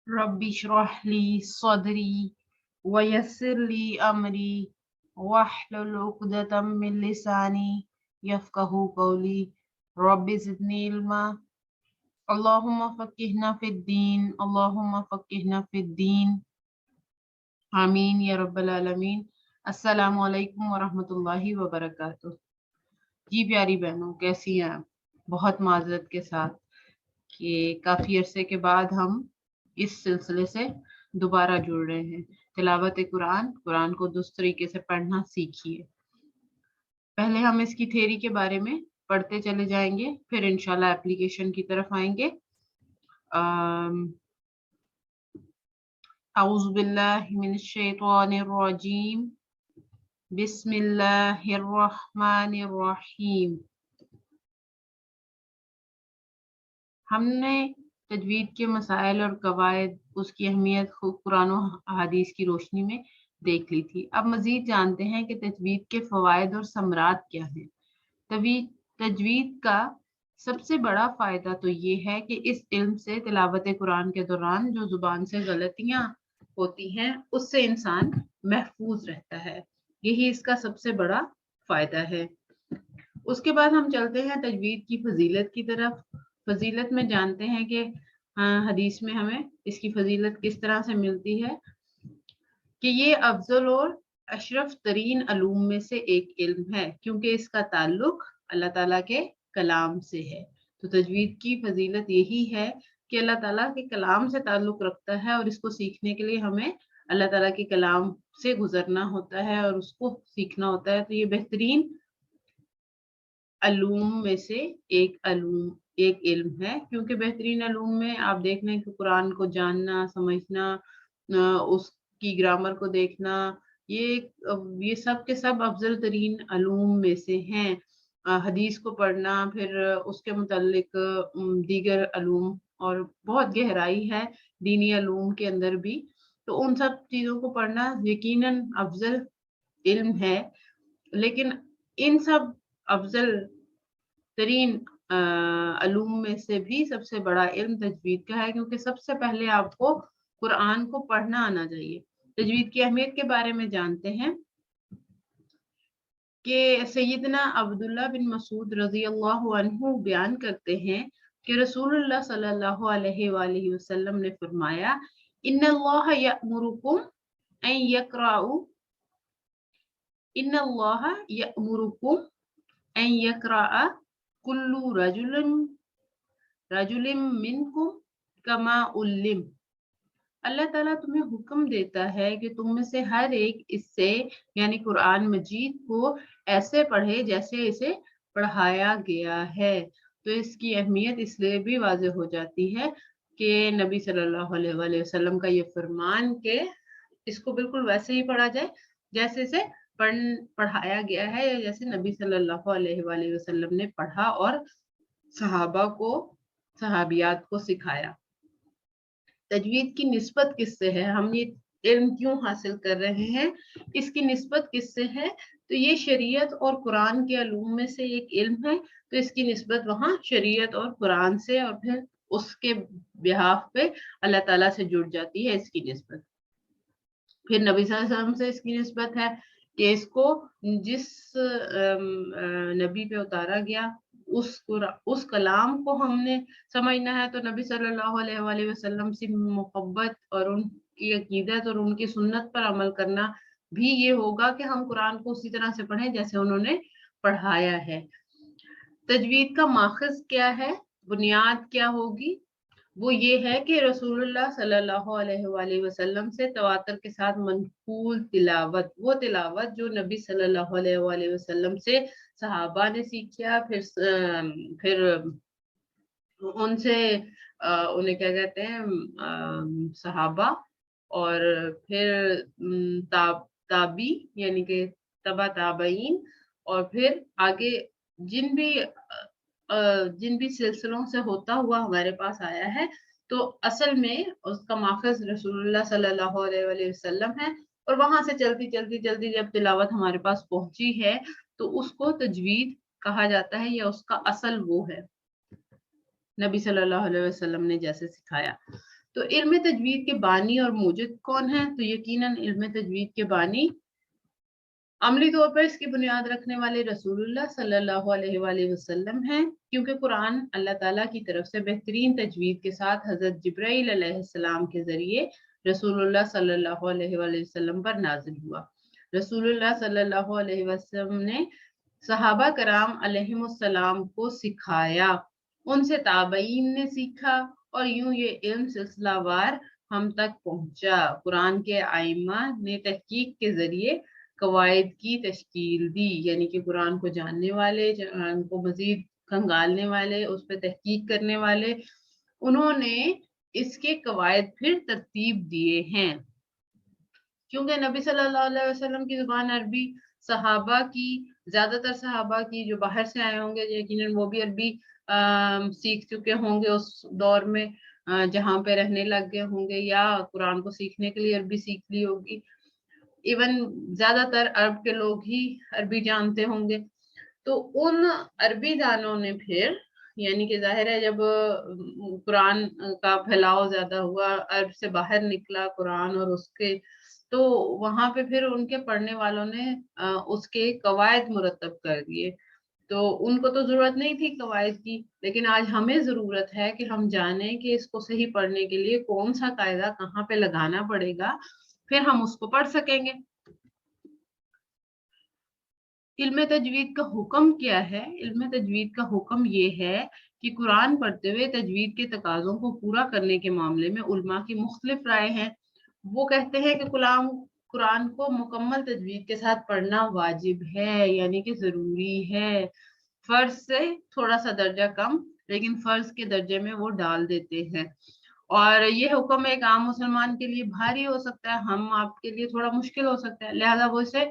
Rabbi इश्रह ली सदरी वयस्सिर ली अमरी वहलुल उक़दतम मिन लिसानी यफ़क़हू क़ौली rabbi ज़िदनी इल्मा अल्लाहुम्मा फ़क़्क़िहना फ़िद्दीन अल्लाहुम्मा फ़क़्क़िहना फ़िद्दीन आमीन या रब्बल आलमीन। अस्सलामु अलैकुम व रहमतुल्लाहि व बरकातुहू। जी प्यारी बहनों, कैसी हैं आप? बहुत माज़रत के साथ कि काफ़ी अरसे के बाद हम इस सिलसिले से दोबारा जुड़ रहे हैं। तिलावत कुरान, कुरान को दुरुस्त तरीके से पढ़ना सीखिए। पहले हम इसकी थ्योरी के बारे में पढ़ते चले जाएंगे, फिर इंशाल्लाह एप्लीकेशन की तरफ आएंगे। औज़ु बिल्लाहि मिनश शैतानिर रजीम बिस्मिल्लाहिर रहमानिर रहीम। हमने तजवीद के मसाइल और कवायद, उसकी अहमियत कुरान और अहादीस की रोशनी में देख ली थी। अब मज़ीद जानते हैं कि तजवीद के फ़वाइद और समरात क्या हैं। तजवीद का सबसे बड़ा फ़ायदा तो ये है कि इस इल्म से तिलावत कुरान के दौरान जो ज़ुबान से गलतियाँ होती हैं, उससे इंसान महफूज रहता है। यही इसका सबसे बड़ा फ़ायदा है। उसके बाद हम चलते हैं तजवीद की फजीलत की तरफ। फजीलत में जानते हैं कि हदीस में हमें इसकी फजीलत किस तरह से मिलती है कि ये अफजल और अशरफ तरीन अलूम में से एक इल्म है, क्योंकि इसका ताल्लुक अल्लाह ताला के कलाम से है। तो तजवीद की फजीलत यही है कि अल्लाह ताला के कलाम से ताल्लुक रखता है और इसको सीखने के लिए हमें अल्लाह ताला के कलाम से गुजरना होता है और उसको सीखना होता है। तो ये बेहतरीन अलूम में से एक इल्म है, क्योंकि बेहतरीन अलूम में आप देख लें कि कुरान को जानना, समझना, उसकी ग्रामर को देखना, ये सब के सब अफजल तरीन अलूम में से हैं। हदीस को पढ़ना, फिर उसके मुतालिक दीगर अलूम, और बहुत गहराई है दीनी अलूम के अंदर भी। तो उन सब चीज़ों को पढ़ना यकीनन अफजल इल्म है। लेकिन इन सब अफजल तरीन अलूम में से भी सबसे बड़ा इल्म तजवीद का है, क्योंकि सबसे पहले आपको कुरान को पढ़ना आना चाहिए। तजवीद की अहमियत के बारे में जानते हैं कि सैयदना अब्दुल्लाह बिन मसूद रज़ी अल्लाहु अन्हु बयान करते हैं कि रसूलुल्लाह सल्लल्लाहु अलैहि वसल्लम ने फरमाया, इन्नल्लाह यअमुरुकुम अन यक़राउ इन्नल्लाह यअमुरुकुम अन यक़रा कुल्लु रजुलिम मिनकुम कमा उल्लिम। अल्लाह ताला तुम्हें हुक्म देता है कि तुम में से हर एक इससे यानी कुरान मजीद को ऐसे पढ़े जैसे इसे पढ़ाया गया है। तो इसकी अहमियत इसलिए भी वाज़ेह हो जाती है कि नबी सल्लल्लाहु अलैहि वसल्लम का ये फरमान के इसको बिल्कुल वैसे ही पढ़ा जाए जैसे इसे पढ़ाया गया है, या जैसे नबी सल्लल्लाहु अलैहि वसल्लम ने पढ़ा और सहाबियात को सिखाया। तजवीद की निस्बत किससे है, हम ये इल्म क्यों हासिल कर रहे हैं, इसकी निस्बत किससे है? तो ये शरीयत और कुरान के अलूम में से एक इल्म है। तो इसकी निस्बत वहाँ शरीयत और कुरान से, और फिर उसके बिहाफ पे अल्लाह ताला से जुड़ जाती है इसकी निस्बत। फिर नबी सल्लल्लाहु अलैहि वसल्लम से इसकी निस्बत है कि इसको जिस नबी पे उतारा गया उस कलाम को हमने समझना है, तो नबी सल्लल्लाहु अलैहि वसल्लम से मोहब्बत और उनकी अकीदत और उनकी सुन्नत पर अमल करना भी ये होगा कि हम कुरान को उसी तरह से पढ़ें जैसे उन्होंने पढ़ाया है। तजवीद का माखज़ क्या है, बुनियाद क्या होगी? वो ये है कि रसूलुल्लाह सल्लल्लाहु अलैहि वसल्लम से तवातर के साथ मनकूल तिलावत, वो तिलावत जो नबी सल्लल्लाहु अलैहि वसल्लम से सहाबा ने सीखा, फिर उनसे उन्हें क्या कहते हैं सहाबा, और फिर ताबी यानी कि तबा ताबईन, और फिर आगे जिन भी जिन भी सिलसिलों से होता हुआ हमारे पास आया है। तो असल में उसका माखज़ रसूलुल्लाह सल्लल्लाहु अलैहि वसल्लम है, और वहाँ से चलती जब तिलावत हमारे पास पहुँची है, तो उसको तजवीद कहा जाता है, या उसका असल वो है नबी सल्लल्लाहु अलैहि वसल्लम ने जैसे सिखाया। تو علم تجوید کے بانی اور موجد کون ہے؟ تو یقیناً علم تجوید کے بانی عملی طور پر اس کی بنیاد رکھنے والے رسول اللہ صلی اللہ علیہ وآلہ وسلم ہیں، کیونکہ قرآن اللہ تعالیٰ کی طرف سے بہترین تجوید کے ساتھ حضرت جبرائیل علیہ السلام کے ذریعے رسول اللہ صلی اللہ علیہ وآلہ وسلم پر نازل ہوا۔ رسول اللہ صلی اللہ علیہ وسلم نے صحابہ کرام علیہم السلام کو سکھایا، ان سے تابعین نے سیکھا، اور یوں یہ علم سلسلہ وار ہم تک پہنچا۔ قرآن کے ائمہ نے تحقیق کے ذریعے قواعد کی تشکیل دی، یعنی کہ قرآن کو جاننے والے، قرآن کو مزید کھنگالنے والے، اس پہ تحقیق کرنے والے، انہوں نے اس کے قواعد پھر ترتیب دیے ہیں۔ کیونکہ نبی صلی اللہ علیہ وسلم کی زبان عربی، صحابہ کی، زیادہ تر صحابہ کی جو باہر سے آئے ہوں گے یقیناً وہ بھی عربی سیکھ چکے ہوں گے اس دور میں جہاں پہ رہنے لگ گئے ہوں گے، یا قرآن کو سیکھنے کے لیے عربی سیکھ لی ہوگی۔ ایون زیادہ تر عرب کے لوگ ہی عربی جانتے ہوں گے۔ تو ان عربی دانوں نے پھر، یعنی کہ ظاہر ہے جب قرآن کا پھیلاؤ زیادہ ہوا، عرب سے باہر نکلا قرآن اور اس کے، تو وہاں پہ پھر ان کے پڑھنے والوں نے اس کے قواعد مرتب کر دیے۔ تو ان کو تو ضرورت نہیں تھی قواعد کی، لیکن آج ہمیں ضرورت ہے کہ ہم جانیں کہ اس کو صحیح پڑھنے کے لیے کون سا قاعدہ کہاں پہ لگانا پڑے گا، پھر ہم اس کو پڑھ سکیں گے۔ علم تجوید کا حکم کیا ہے؟ علم تجوید کا حکم یہ ہے کہ قرآن پڑھتے ہوئے تجوید کے تقاضوں کو پورا کرنے کے معاملے میں علماء کی مختلف رائے ہیں۔ وہ کہتے ہیں کہ قرآن کو مکمل تجوید کے ساتھ پڑھنا واجب ہے، یعنی کہ ضروری ہے، فرض سے تھوڑا سا درجہ کم، لیکن فرض کے درجے میں وہ ڈال دیتے ہیں۔ اور یہ حکم ایک عام مسلمان کے لیے بھاری ہو سکتا ہے، ہم آپ کے لیے تھوڑا مشکل ہو سکتا ہے، لہذا وہ اسے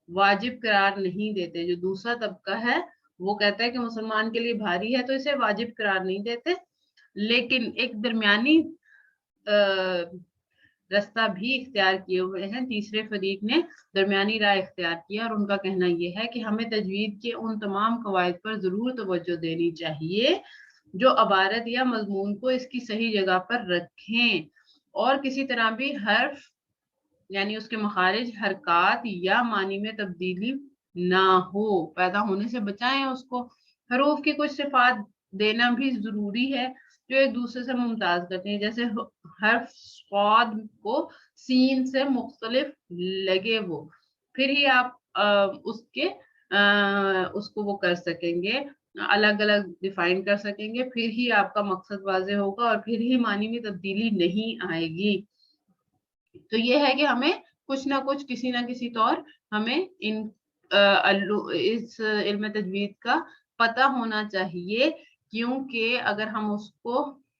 واجب قرار نہیں دیتے۔ جو دوسرا طبقہ ہے وہ کہتا ہے کہ مسلمان کے لیے بھاری ہے تو اسے واجب قرار نہیں دیتے، لیکن ایک درمیانی رستہ بھی اختیار کیے ہوئے ہیں۔ تیسرے فریق نے درمیانی رائے اختیار کیا، اور ان کا کہنا یہ ہے کہ ہمیں تجوید کے ان تمام قواعد پر ضرور توجہ دینی چاہیے جو عبارت یا مضمون کو اس کی صحیح جگہ پر رکھیں، اور کسی طرح بھی حرف یعنی اس کے مخارج، حرکات یا معنی میں تبدیلی نہ ہو، پیدا ہونے سے بچائیں اس کو۔ حروف کی کچھ صفات دینا بھی ضروری ہے جو ایک دوسرے سے ممتاز کرتے ہیں، جیسے حرف صاد کو سین سے مختلف لگے، وہ پھر ہی آپ اس کو وہ کر سکیں گے، الگ الگ ڈیفائن کر سکیں گے، پھر ہی آپ کا مقصد واضح ہوگا اور پھر ہی معنی میں تبدیلی نہیں آئے گی۔ تو یہ ہے کہ ہمیں کچھ نہ کچھ، کسی نہ کسی طور ہمیں اس علم تجوید کا پتہ ہونا چاہیے، کیونکہ اگر ہم اس کو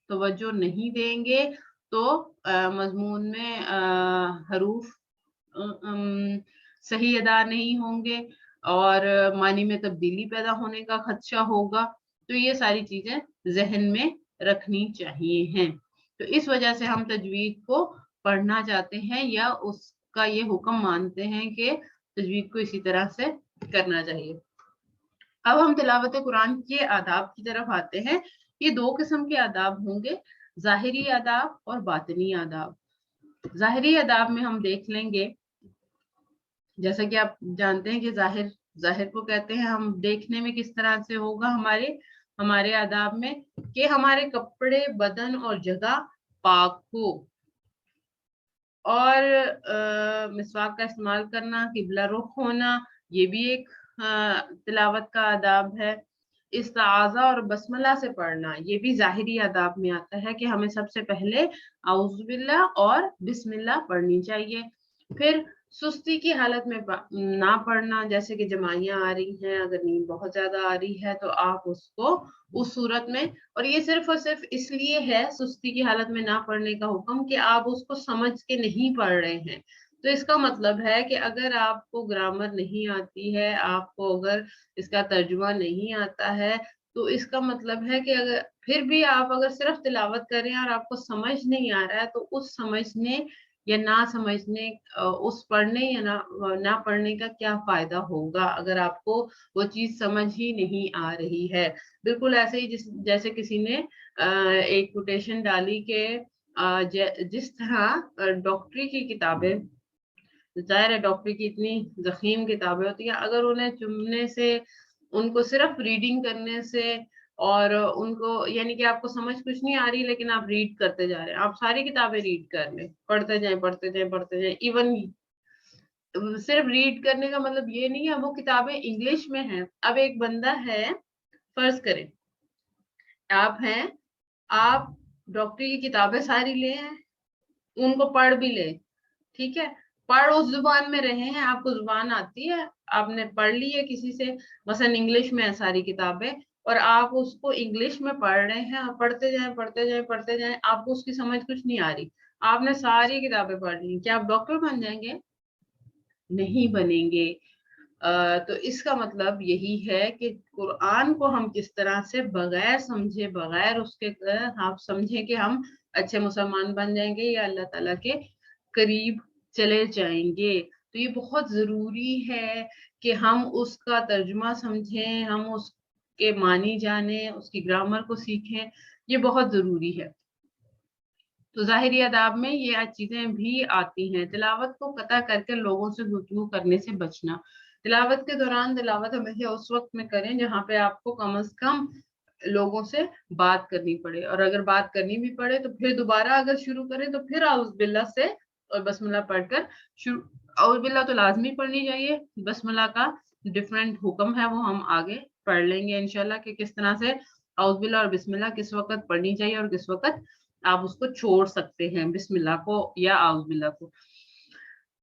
توجہ نہیں دیں گے تو مضمون میں حروف صحیح ادا نہیں ہوں گے اور معنی میں تبدیلی پیدا ہونے کا خدشہ ہوگا۔ تو یہ ساری چیزیں ذہن میں رکھنی چاہیے ہیں۔ تو اس وجہ سے ہم تجوید کو پڑھنا چاہتے ہیں، یا اس کا یہ حکم مانتے ہیں کہ تجوید کو اسی طرح سے کرنا چاہیے۔ اب ہم تلاوت قرآن کے آداب کی طرف آتے ہیں۔ یہ دو قسم کے آداب ہوں گے، ظاہری آداب اور باطنی آداب۔ ظاہری آداب میں ہم دیکھ لیں گے، جیسا کہ آپ جانتے ہیں کہ ظاہر کو کہتے ہیں، ہم دیکھنے میں کس طرح سے ہوگا ہمارے آداب میں، کہ ہمارے کپڑے، بدن اور جگہ پاک ہو، اور مسواک کا استعمال کرنا، قبلہ رخ ہونا، یہ بھی ایک تلاوت کا آداب ہے۔ استعاذہ اور بسملہ سے پڑھنا، یہ بھی ظاہری آداب میں آتا ہے کہ ہمیں سب سے پہلے اعوذ باللہ اور بسم اللہ پڑھنی چاہیے۔ پھر سستی کی حالت میں نہ پڑھنا، جیسے کہ جمائیاں آ رہی ہیں، اگر نیند بہت زیادہ آ رہی ہے تو آپ اس کو اس صورت میں، اور یہ صرف اور صرف اس لیے ہے سستی کی حالت میں نہ پڑھنے کا حکم کہ آپ اس کو سمجھ کے نہیں پڑھ رہے ہیں۔ تو اس کا مطلب ہے کہ اگر آپ کو گرامر نہیں آتی ہے، آپ کو اگر اس کا ترجمہ نہیں آتا ہے، تو اس کا مطلب ہے کہ اگر پھر بھی آپ اگر صرف تلاوت کریں اور آپ کو سمجھ نہیں آ رہا ہے، تو اس سمجھنے یا نہ سمجھنے، اس پڑھنے یا نہ پڑھنے کا کیا فائدہ ہوگا اگر آپ کو وہ چیز سمجھ ہی نہیں آ رہی ہے۔ بالکل ایسے ہی جیسے کسی نے ایک کوٹیشن ڈالی کہ जिस तरह डॉक्टरी की किताबें, ज़ाहिर है डॉक्टरी की इतनी ज़ख़ीम किताबें होती हैं, अगर उन्हें चुनने से, उनको सिर्फ रीडिंग करने से, और उनको यानी कि आपको समझ कुछ नहीं आ रही लेकिन आप रीड करते जा रहे हैं, आप सारी किताबें रीड कर लें, पढ़ते जाएं पढ़ते जाएं पढ़ते जाएं, इवन सिर्फ रीड करने का मतलब ये नहीं है वो किताबें इंग्लिश में हैं। अब एक बंदा है, फर्ज करें आप हैं, आप डॉक्टरी की किताबें सारी ले हैं, उनको पढ़ भी ले, ठीक है, पढ़ उस जुबान में रहे हैं, आपको जुबान आती है, आपने पढ़ ली है किसी से, मसलन इंग्लिश में है सारी किताबें, और आप उसको इंग्लिश में पढ़ रहे हैं, आप पढ़ते जाएं पढ़ते जाएं पढ़ते जाएं, आपको उसकी समझ कुछ नहीं आ रही, आपने सारी किताबें पढ़ ली, क्या आप डॉक्टर बन जाएंगे? नहीं बनेंगे। तो इसका मतलब यही है कि कुरान को हम किस तरह से बगैर समझे, बगैर उसके आप समझे कि हम अच्छे मुसलमान बन जाएंगे या अल्लाह ताला के करीब चले जाएंगे। तो ये बहुत जरूरी है कि हम उसका तर्जुमा समझें, हम उसके मानी जाने, उसकी ग्रामर को सीखें, ये बहुत जरूरी है। तो ज़ाहिरी अदाब में ये चीज़ें भी आती हैं। तिलावत को कता करके लोगों से गुफ्तगू करने से बचना। तिलावत के दौरान तिलावत हमेशा उस वक़्त में करें जहाँ पे आपको कम से कम लोगों से बात करनी पड़े, और अगर बात करनी भी पड़े तो फिर दोबारा अगर शुरू करें तो फिर औज़ बिल्लाह से और बस्मिल्लाह पढ़कर शुरू। औज़ बिल्लाह तो लाज़मी पढ़नी चाहिए, बस्मिल्लाह का डिफरेंट हुक्म है वो हम आगे पढ़ लेंगे इंशाल्लाह कि किस तरह से औज़ बिल्लाह और बिस्मिल्लाह किस वक़्त पढ़नी चाहिए और किस वक़्त आप उसको छोड़ सकते हैं, बिस्मिल्लाह को या औज़ बिल्लाह को।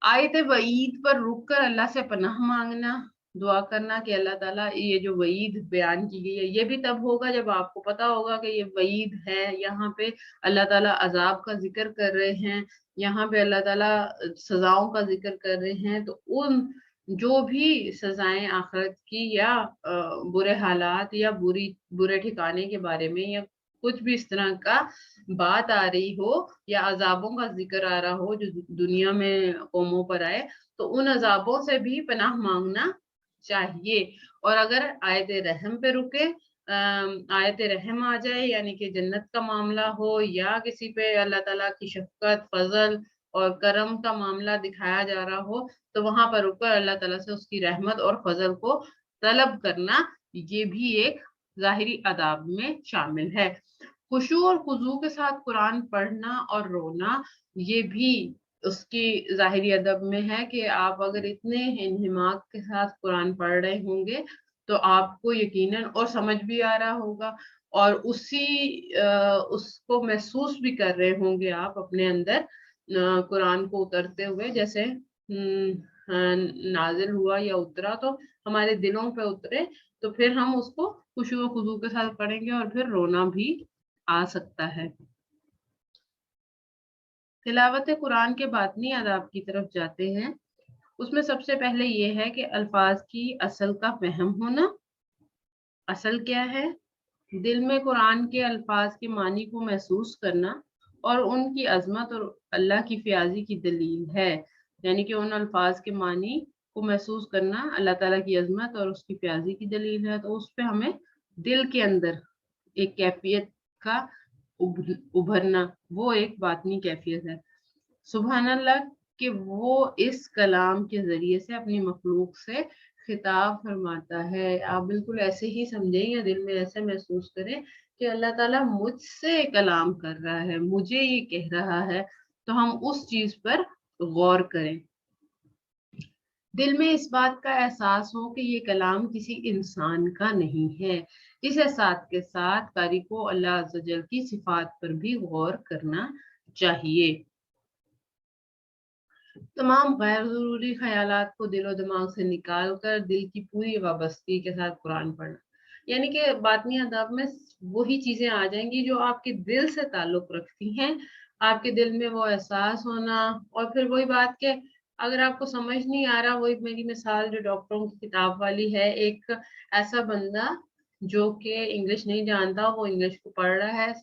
आयत वईद पर रुक कर अल्लाह से पनाह मांगना, दुआ करना कि अल्लाह ताला ये जो वईद बयान की गई है, ये भी तब होगा जब आपको पता होगा कि ये वईद है, यहाँ पे अल्लाह ताला अजाब का जिक्र कर रहे हैं, यहाँ पे अल्लाह ताला सजाओं का जिक्र कर रहे हैं। तो उन जो भी सजाएं आखिरत की या बुरे हालात या बुरे ठिकाने के बारे में या कुछ भी इस तरह का बात आ रही हो या अजाबों का जिक्र आ रहा हो जो दुनिया में कौमों पर आए, तो उन अजाबों से भी पनाह मांगना चाहिए। और अगर आयत रहम पे रुके, आयत रहम आ जाए यानी कि जन्नत का मामला हो या किसी पे अल्लाह ताला की शफकत, फजल और करम का मामला दिखाया जा रहा हो, तो वहां पर रुककर अल्लाह ताला से उसकी रहमत और फजल को तलब करना, ये भी एक ज़ाहिरी अदाब में शामिल है। खुशू और खुजू के साथ कुरान पढ़ना और रोना, ये भी उसकी ज़ाहिरी अदब में है कि आप अगर इतने इन्हिमाक के साथ कुरान पढ़ रहे होंगे तो आपको यकीनन और समझ भी आ रहा होगा, और उसको महसूस भी कर रहे होंगे आप अपने अंदर कुरान को उतरते हुए, जैसे नाजिल हुआ या उतरा तो हमारे दिलों पे उतरे, तो फिर हम उसको खुशू और खुजू के साथ पढ़ेंगे और फिर रोना भी आ सकता है। तिलावत कुरान के बातनी आदाब की तरफ जाते हैं। उसमें सबसे पहले ये है कि अल्फाज की असल का फहम होना। असल क्या है? दिल में कुरान के अल्फाज के मानी को महसूस करना और उनकी अजमत और अल्लाह की फ़याज़ी की दलील है। यानी कि उन अल्फाज के मानी को महसूस करना अल्लाह ताला की अजमत और उसकी फ़याज़ी की दलील है। तो उस पे हमें दिल के अंदर एक कैफियत का उभरना, वो एक बातनी कैफियत है। सुभान अल्लाह कि वो इस कलाम के ज़रिए से अपनी मखलूक से खिताब फरमाता है। आप बिल्कुल ऐसे ही समझें या दिल में ऐसे महसूस करें कि अल्लाह ताला मुझसे कलाम कर रहा है, मुझे ये कह रहा है, तो हम उस चीज़ पर गौर करें। दिल में इस बात का एहसास हो कि ये कलाम किसी इंसान का नहीं है। इस एहसास के साथ कारी को अल्लाह अज़्ज़ वजल की सिफ़ात पर भी गौर करना चाहिए। तमाम गैर ज़रूरी ख़यालात को दिलो-दिमाग से निकाल कर दिल की पूरी वाबस्तगी के साथ कुरान पढ़ना। यानी कि बातनी अदब में वही चीज़ें आ जाएँगी जो आपके दिल से ताल्लुक़ रखती हैं, आपके दिल में वो एहसास होना, और फिर वही बात कि अगर आपको समझ नहीं आ रहा, वही मेरी मिसाल जो डॉक्टरों की किताब वाली है, एक ऐसा बंदा जो कि इंग्लिश नहीं जानता, वो इंग्लिश को पढ़ रहा है,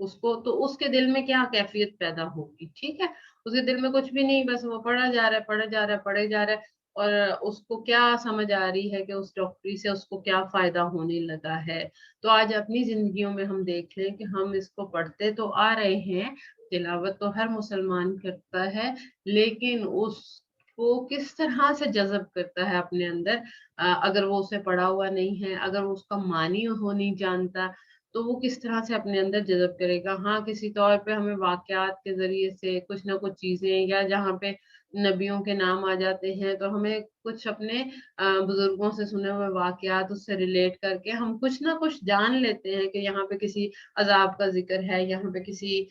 उसको तो उसके दिल में क्या कैफ़ियत पैदा होगी, ठीक है? उसके दिल में कुछ भी नहीं, बस वो पढ़ा जा रहा है, पढ़ा जा रहा है, पढ़े जा रहा है, और उसको क्या समझ आ रही है कि उस डॉक्टरी से उसको क्या फ़ायदा होने लगा है। तो आज अपनी ज़िंदगियों में हम देख लें कि हम इसको पढ़ते तो आ रहे हैं, तिलावत तो हर मुसलमान करता है, लेकिन उसको किस तरह से जज़ब करता है अपने अंदर, अगर वो उसे पढ़ा हुआ नहीं है, अगर वो उसका मानी हो नहीं जानता, तो वो किस तरह से अपने अंदर जज़ब करेगा। हाँ, किसी तौर पे हमें वाक़यात के ज़रिए से कुछ ना कुछ चीज़ें, या जहाँ पे नबियों के नाम आ जाते हैं, तो हमें कुछ अपने बुज़ुर्गों से सुने हुए वाक़यात उससे रिलेट करके हम कुछ ना कुछ जान लेते हैं कि यहाँ पे किसी अज़ाब का ज़िक्र है, यहाँ पे किसी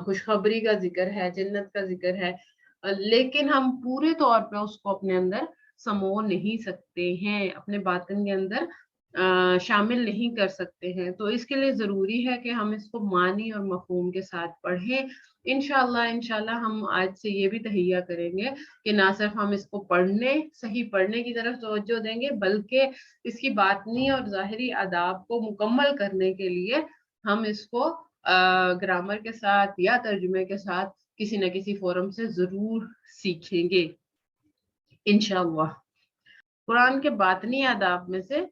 खुशखबरी का ज़िक्र है, जन्नत का ज़िक्र है। लेकिन हम पूरे तौर पे उसको अपने अंदर समो नहीं सकते हैं, अपने बातिन के अंदर शामिल नहीं कर सकते हैं। तो इसके लिए ज़रूरी है कि हम इसको मानी और मफ़हूम के साथ पढ़ें। इंशाअल्लाह हम आज से ये भी तहैया करेंगे कि ना सिर्फ हम इसको सही पढ़ने की तरफ तवज्जो देंगे, बल्कि इसकी बातनी और ज़ाहिरी आदाब को मुकम्मल करने के लिए हम इसको ग्रामर के साथ या तर्जुमे के साथ किसी न किसी फोरम से ज़रूर सीखेंगे इंशाअल्लाह। कुरान के बातनी आदाब में से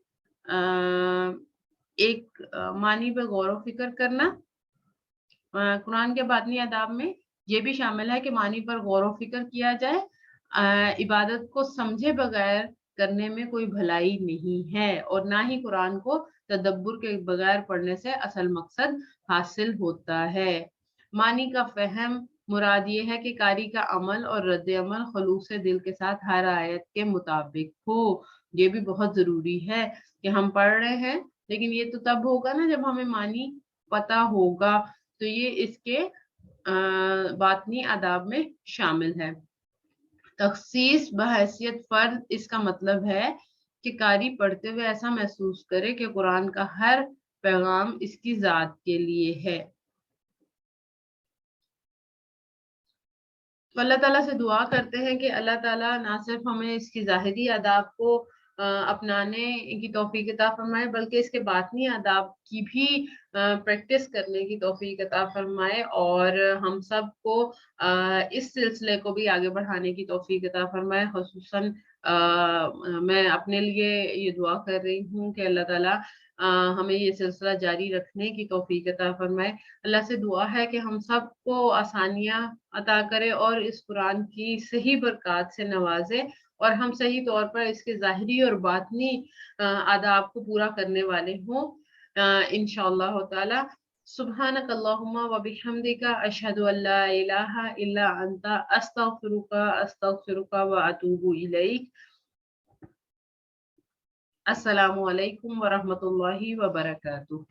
एक मानी पे गौर व फ़िक्र करना। कुरान के बातनी आदाब में ये भी शामिल है कि मानी पर गौर व फ़िक्र किया जाए। इबादत को समझे बगैर करने में कोई भलाई नहीं है, और ना ही कुरान को तदब्बुर के बगैर पढ़ने से असल मकसद हासिल होता है। मानी का फ़हम मुराद ये है कि कारी का अमल और रद्द-ए-अमल ख़ुलूस दिल के साथ हर आयत के मुताबिक हो। ये भी बहुत ज़रूरी है कि हम पढ़ रहे हैं, लेकिन ये तो तब होगा ना जब हमें मानी पता होगा। तो ये इसके बातनी आदाब में शामिल है। तख़सीस बहैसियत फ़र्द, इसका मतलब है कि कारी पढ़ते हुए ऐसा महसूस करे कि कुरान का हर पैगाम इसकी ज़ात के लिए है। तो अल्लाह ताला से दुआ करते हैं कि अल्लाह ताला ना सिर्फ हमें इसकी ज़ाहिरी आदाब को अपनाने की तौफ़ीक अता फ़रमाए, बल्कि इसके बातिनी आदाब की भी प्रैक्टिस करने की तौफ़ीक अता फ़रमाए, और हम सबको इस सिलसिले को भी आगे बढ़ाने की तौफ़ीक अता फ़रमाए। ख़ुसूसन मैं अपने लिए ये दुआ कर रही हूँ कि अल्लाह ताला हमें ये सिलसिला जारी रखने की तौफ़ीक अता फ़रमाए। अल्लाह से दुआ है कि हम सबको आसानियाँ अता करे और इस कुरान की सही बरक़ात से नवाज़े, और हम सही तौर पर इसके ज़ाहिरी और बातिनी आदाब को पूरा करने वाले हों इंशाअल्लाह ताला। सुब्हानक अल्लाहुम्मा व बिहम्दिका अशहदु अल्ला इलाहा इल्ला अंता अस्तगफिरुका व अतूबु इलैक। अस्सलामु अलैकुम व रहमतुल्लाहि व बरकातुहू।